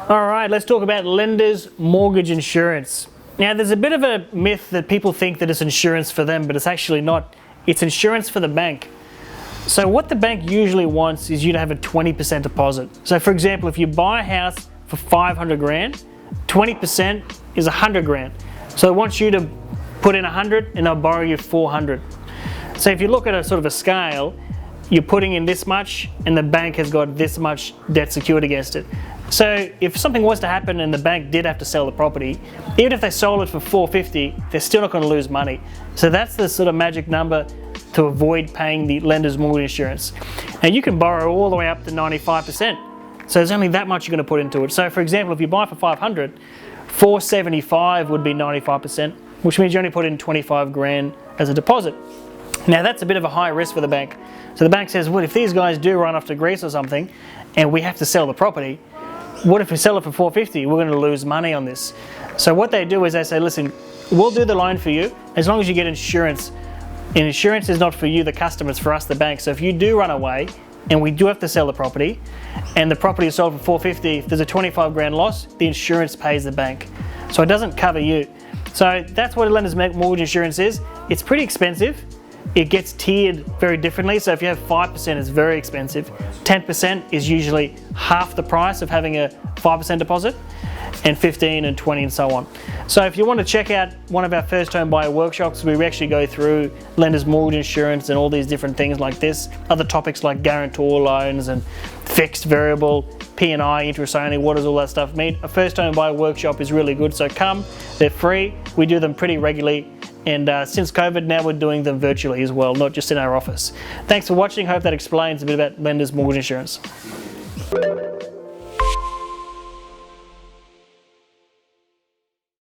All right, let's talk about lender's mortgage insurance. Now, there's a bit of a myth that people think that it's insurance for them, but it's actually not. It's insurance for the bank. So what the bank usually wants is you to have a 20% deposit. So for example, if you buy a house for 500 grand, 20% is 100 grand. So it wants you to put in 100 and they'll borrow you 400. So if you look at a sort of a scale, you're putting in this much and the bank has got this much debt secured against it. So if something was to happen and the bank did have to sell the property, even if they sold it for 450, they're still not going to lose money. So that's the sort of magic number to avoid paying the lender's mortgage insurance. And you can borrow all the way up to 95%. So there's only that much you're going to put into it. So for example, if you buy for 500, 475 would be 95%, which means you only put in 25 grand as a deposit. Now that's a bit of a high risk for the bank. So the bank says, well, if these guys do run off to Greece or something and we have to sell the property, what if we sell it for 450? We're going to lose money on this. So what they do is they say, listen, we'll do the loan for you as long as you get insurance. And insurance is not for you, the customer, it's for us, the bank. So if you do run away and we do have to sell the property and the property is sold for 450, if there's a 25 grand loss, the insurance pays the bank. So it doesn't cover you. So that's what a lender's mortgage insurance is. It's pretty expensive. It gets tiered very differently. So if you have 5%, it's very expensive. 10% is usually half the price of having a 5% deposit, and 15 and 20 and so on. So if you want to check out one of our first home buyer workshops, we actually go through lender's mortgage insurance and all these different things like this, other topics like guarantor loans and fixed variable, P&I, interest only, what does all that stuff mean? A first home buyer workshop is really good, so come, they're free, we do them pretty regularly. And since COVID, now we're doing them virtually as well, not just in our office. Thanks for watching. Hope that explains a bit about lender's mortgage insurance.